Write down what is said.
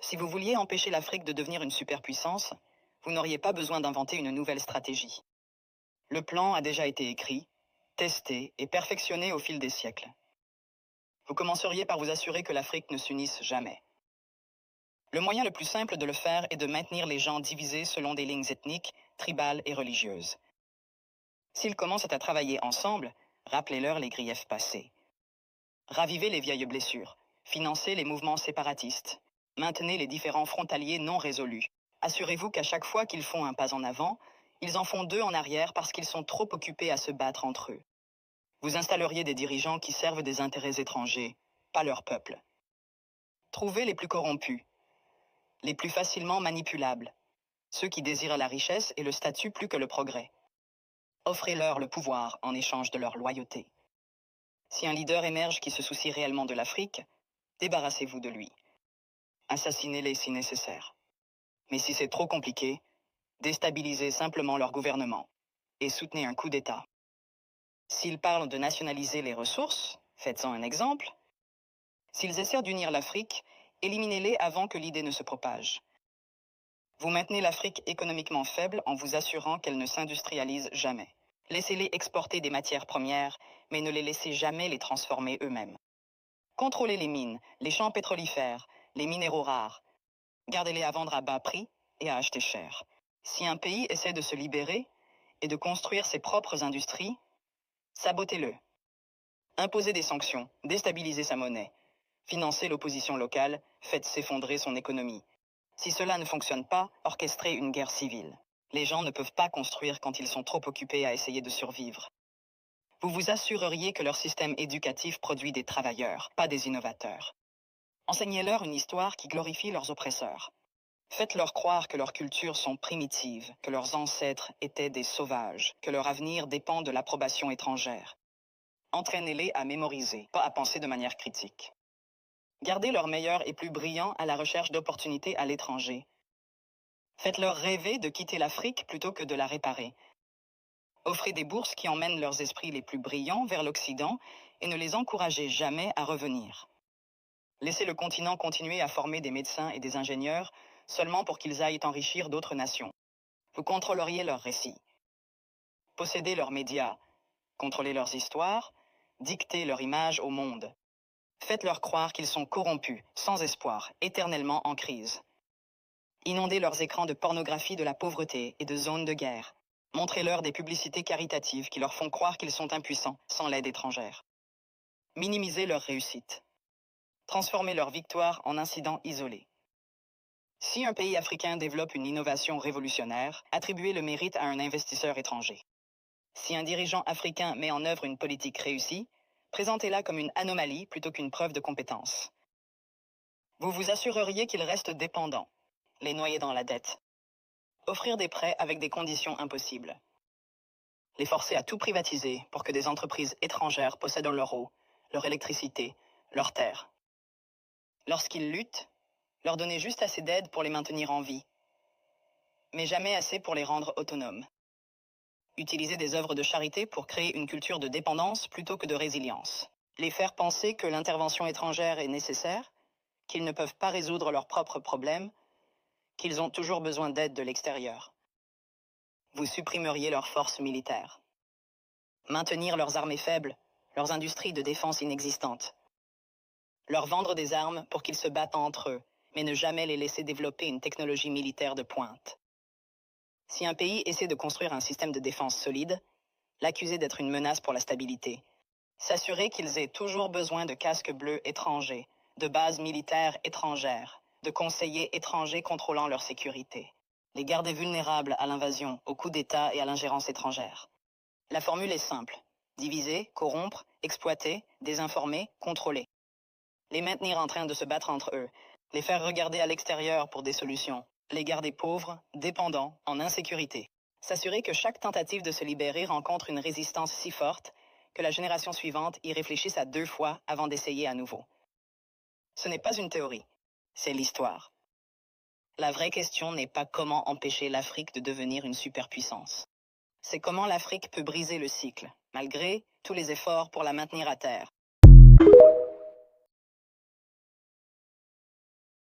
Si vous vouliez empêcher l'Afrique de devenir une superpuissance, vous n'auriez pas besoin d'inventer une nouvelle stratégie. Le plan a déjà été écrit, testé et perfectionné au fil des siècles. Vous commenceriez par vous assurer que l'Afrique ne s'unisse jamais. Le moyen le plus simple de le faire est de maintenir les gens divisés selon des lignes ethniques, tribales et religieuses. S'ils commencent à travailler ensemble, rappelez-leur les griefs passés. Ravivez les vieilles blessures, financez les mouvements séparatistes, maintenez les différends frontaliers non résolus. Assurez-vous qu'à chaque fois qu'ils font un pas en avant, ils en font deux en arrière parce qu'ils sont trop occupés à se battre entre eux. Vous installeriez des dirigeants qui servent des intérêts étrangers, pas leur peuple. Trouvez les plus corrompus, les plus facilement manipulables, ceux qui désirent la richesse et le statut plus que le progrès. Offrez-leur le pouvoir en échange de leur loyauté. Si un leader émerge qui se soucie réellement de l'Afrique, débarrassez-vous de lui. Assassinez-les si nécessaire. Mais si c'est trop compliqué, déstabilisez simplement leur gouvernement et soutenez un coup d'État. S'ils parlent de nationaliser les ressources, faites-en un exemple. S'ils essaient d'unir l'Afrique, éliminez-les avant que l'idée ne se propage. Vous maintenez l'Afrique économiquement faible en vous assurant qu'elle ne s'industrialise jamais. Laissez-les exporter des matières premières, mais ne les laissez jamais les transformer eux-mêmes. Contrôlez les mines, les champs pétrolifères, les minéraux rares. Gardez-les à vendre à bas prix et à acheter cher. Si un pays essaie de se libérer et de construire ses propres industries, sabotez-le. Imposez des sanctions, déstabilisez sa monnaie. Financez l'opposition locale, faites s'effondrer son économie. Si cela ne fonctionne pas, orchestrez une guerre civile. Les gens ne peuvent pas construire quand ils sont trop occupés à essayer de survivre. Vous vous assureriez que leur système éducatif produit des travailleurs, pas des innovateurs. Enseignez-leur une histoire qui glorifie leurs oppresseurs. Faites-leur croire que leurs cultures sont primitives, que leurs ancêtres étaient des sauvages, que leur avenir dépend de l'approbation étrangère. Entraînez-les à mémoriser, pas à penser de manière critique. Gardez leurs meilleurs et plus brillants à la recherche d'opportunités à l'étranger. Faites-leur rêver de quitter l'Afrique plutôt que de la réparer. Offrez des bourses qui emmènent leurs esprits les plus brillants vers l'Occident et ne les encouragez jamais à revenir. Laissez le continent continuer à former des médecins et des ingénieurs seulement pour qu'ils aillent enrichir d'autres nations. Vous contrôleriez leurs récits. Possédez leurs médias, contrôlez leurs histoires, dictez leur image au monde. Faites-leur croire qu'ils sont corrompus, sans espoir, éternellement en crise. Inondez leurs écrans de pornographie de la pauvreté et de zones de guerre. Montrez-leur des publicités caritatives qui leur font croire qu'ils sont impuissants, sans l'aide étrangère. Minimisez leur réussite. Transformez leur victoire en incidents isolés. Si un pays africain développe une innovation révolutionnaire, attribuez le mérite à un investisseur étranger. Si un dirigeant africain met en œuvre une politique réussie, présentez-la comme une anomalie plutôt qu'une preuve de compétence. Vous vous assureriez qu'ils restent dépendants, les noyer dans la dette. Offrir des prêts avec des conditions impossibles. Les forcer à tout privatiser pour que des entreprises étrangères possèdent leur eau, leur électricité, leurs terres. Lorsqu'ils luttent, leur donner juste assez d'aide pour les maintenir en vie, mais jamais assez pour les rendre autonomes. Utiliser des œuvres de charité pour créer une culture de dépendance plutôt que de résilience. Les faire penser que l'intervention étrangère est nécessaire, qu'ils ne peuvent pas résoudre leurs propres problèmes, qu'ils ont toujours besoin d'aide de l'extérieur. Vous supprimeriez leurs forces militaires. Maintenir leurs armées faibles, leurs industries de défense inexistantes. Leur vendre des armes pour qu'ils se battent entre eux, mais ne jamais les laisser développer une technologie militaire de pointe. Si un pays essaie de construire un système de défense solide, l'accuser d'être une menace pour la stabilité. S'assurer qu'ils aient toujours besoin de casques bleus étrangers, de bases militaires étrangères, de conseillers étrangers contrôlant leur sécurité. Les garder vulnérables à l'invasion, aux coups d'État et à l'ingérence étrangère. La formule est simple. Diviser, corrompre, exploiter, désinformer, contrôler. Les maintenir en train de se battre entre eux. Les faire regarder à l'extérieur pour des solutions. Les garder pauvres, dépendants, en insécurité. S'assurer que chaque tentative de se libérer rencontre une résistance si forte que la génération suivante y réfléchisse à 2 fois avant d'essayer à nouveau. Ce n'est pas une théorie, c'est l'histoire. La vraie question n'est pas comment empêcher l'Afrique de devenir une superpuissance. C'est comment l'Afrique peut briser le cycle, malgré tous les efforts pour la maintenir à terre.